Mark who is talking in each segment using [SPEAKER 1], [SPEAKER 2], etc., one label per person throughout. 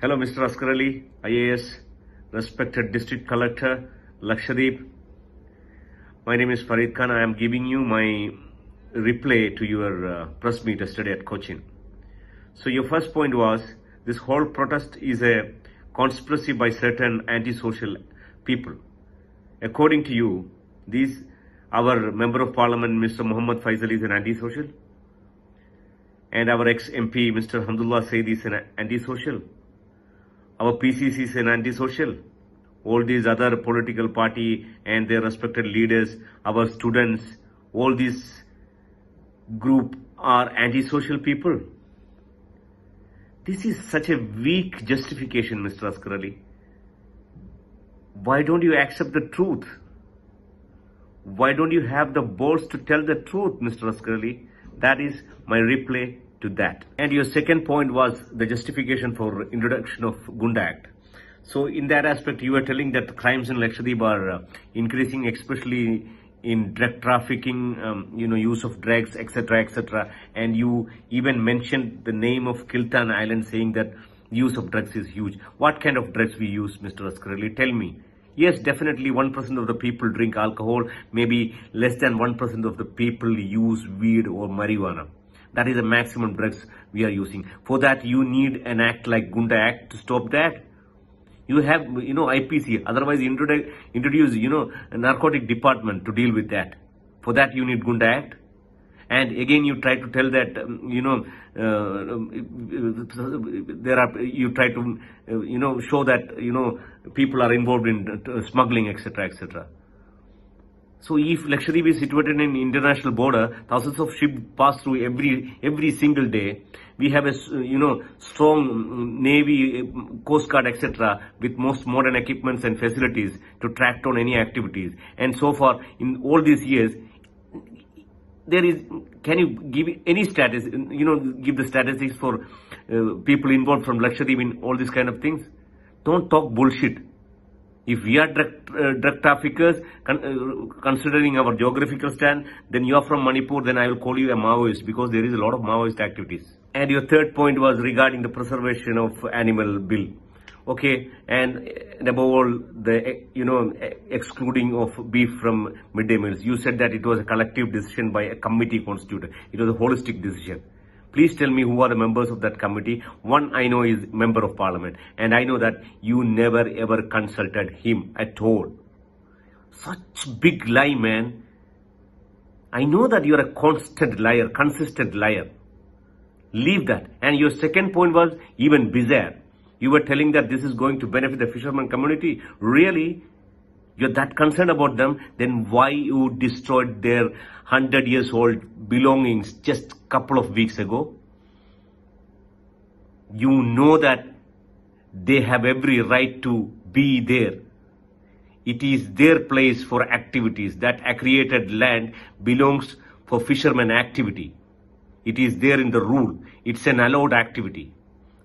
[SPEAKER 1] Hello, Mr. Asghar Ali, IAS, respected District Collector, Lakshadweep. My name is Farid Khan. I am giving you my reply to your press meet yesterday at Cochin. So your first point was, this whole protest is a conspiracy by certain antisocial people. According to you, our Member of Parliament, Mr. Muhammad Faisal, is an antisocial? And our ex-MP, Mr. Hamdullah Said, is an antisocial? Our PCC is an antisocial? All these other political party and their respected leaders, our students, all these group are antisocial people. This is such a weak justification, Mr. Asghar Ali. Why don't you accept the truth? Why don't you have the balls to tell the truth, Mr. Asghar Ali? That is my reply to that. And your second point was the justification for introduction of Gunda Act. So in that aspect, you were telling that the crimes in Lakshadweep are increasing, especially in drug trafficking, use of drugs, etc., etc. And you even mentioned the name of Kiltan Island, saying that use of drugs is huge. What kind of drugs we use, Mr. Asghar Ali? Tell me. Yes, definitely 1% of the people drink alcohol. Maybe less than 1% of the people use weed or marijuana. That is the maximum drugs we are using. For that, you need an act like Gunda Act to stop that. You have, IPC. Otherwise, introduce, a narcotic department to deal with that. For that, you need Gunda Act. And again, you try to tell that, you try to, show that, people are involved in smuggling, etc., etc. So if Lakshadweep is situated in international border, thousands of ships pass through every single day. We have a, strong Navy, Coast Guard, etc., with most modern equipments and facilities to track down any activities. And so far, in all these years, can you give any status, give the statistics for people involved from Lakshadweep in all these kind of things? Don't talk bullshit. If we are drug traffickers, considering our geographical stand, then you are from Manipur, then I will call you a Maoist, because there is a lot of Maoist activities. And your third point was regarding the preservation of animal bill. Okay, and above all, the, excluding of beef from midday meals. You said that it was a collective decision by a committee constituted. It was a holistic decision. Please tell me who are the members of that committee. One I know is Member of Parliament, and I know that you never ever consulted him at all. Such big lie, man. I know that you are a constant liar, consistent liar. Leave that. And your second point was even bizarre. You were telling that this is going to benefit the fisherman community. Really? You're that concerned about them? Then why you destroyed their 100 years old belongings just a couple of weeks ago? You know that they have every right to be there. It is their place for activities. That accreted land belongs for fishermen activity. It is there in the rule. It's an allowed activity.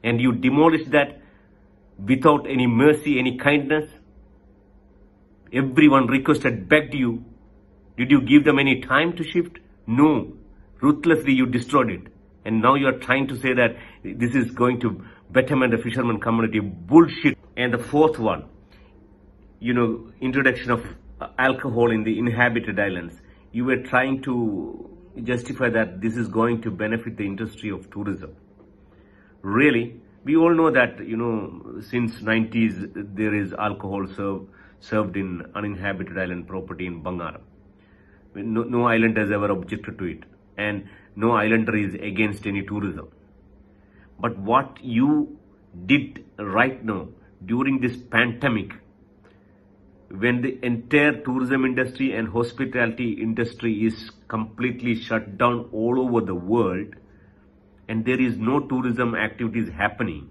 [SPEAKER 1] And you demolished that without any mercy, any kindness. Everyone requested, begged you. Did you give them any time to shift? No. Ruthlessly you destroyed it. And now you are trying to say that this is going to betterment the fisherman community. Bullshit. And the fourth one, introduction of alcohol in the inhabited islands. You were trying to justify that this is going to benefit the industry of tourism. Really? We all know that, since 90s, there is alcohol served in uninhabited island property in Bangaram. No island has ever objected to it. And no islander is against any tourism. But what you did right now, during this pandemic, when the entire tourism industry and hospitality industry is completely shut down all over the world, and there is no tourism activities happening,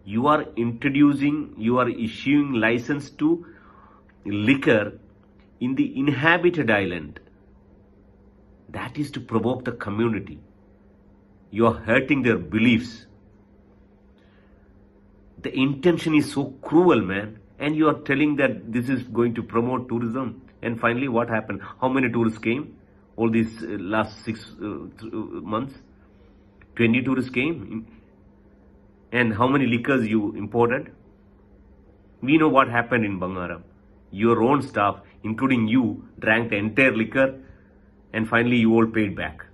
[SPEAKER 1] you are issuing license to liquor in the inhabited island. That is to provoke the community. You are hurting their beliefs. The intention is so cruel, man. And you are telling that this is going to promote tourism. And finally, what happened? How many tourists came? All these last 6 months? 20 tourists came. And how many liquors you imported? We know what happened in Bangaram. Your own staff, including you, drank the entire liquor and finally you all paid back.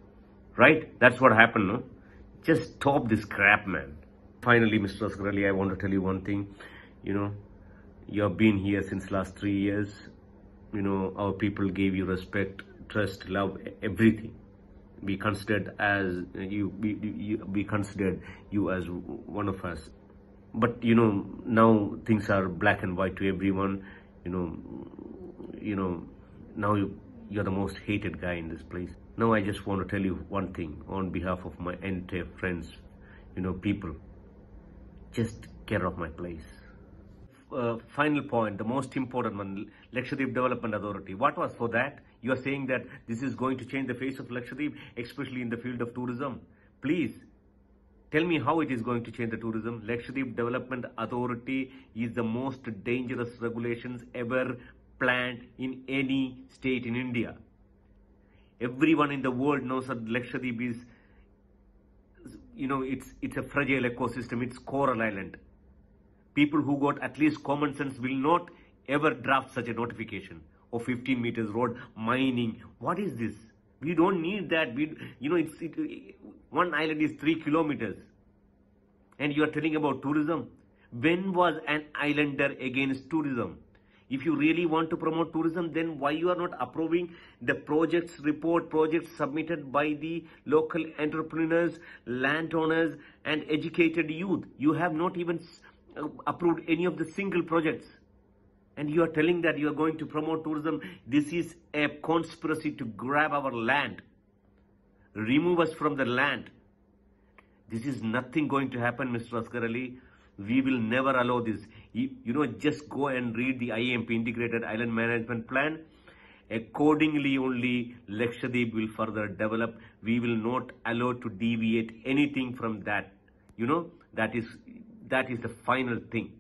[SPEAKER 1] Right? That's what happened, no? Just stop this crap, man. Finally, Mr. Asghar, I want to tell you one thing. You have been here since last 3 years. Our people gave you respect, trust, love, everything. We considered we considered you as one of us. But now things are black and white to everyone. Now you're the most hated guy in this place. Now I just want to tell you one thing on behalf of my entire friends, people. Just get off my place. Final point, the most important one, Lakshadweep Development Authority. What was for that? You are saying that this is going to change the face of Lakshadweep, especially in the field of tourism. Please, tell me how it is going to change the tourism. Lakshadweep Development Authority is the most dangerous regulations ever planned in any state in India. Everyone in the world knows that Lakshadweep is, it's a fragile ecosystem. It's coral island. People who got at least common sense will not ever draft such a notification of 15 meters road mining. What is this? We don't need that. One island is 3 kilometers. And you are telling about tourism. When was an islander against tourism? If you really want to promote tourism, then why you are not approving the projects submitted by the local entrepreneurs, landowners and educated youth? You have not even approved any of the single projects. And you are telling that you are going to promote tourism. This is a conspiracy to grab our land. Remove us from the land. This is nothing going to happen, Mr. Asghar Ali. We will never allow this. Just go and read the IMP, Integrated Island Management Plan. Accordingly, only Lakshadweep will further develop. We will not allow to deviate anything from that. That is the final thing.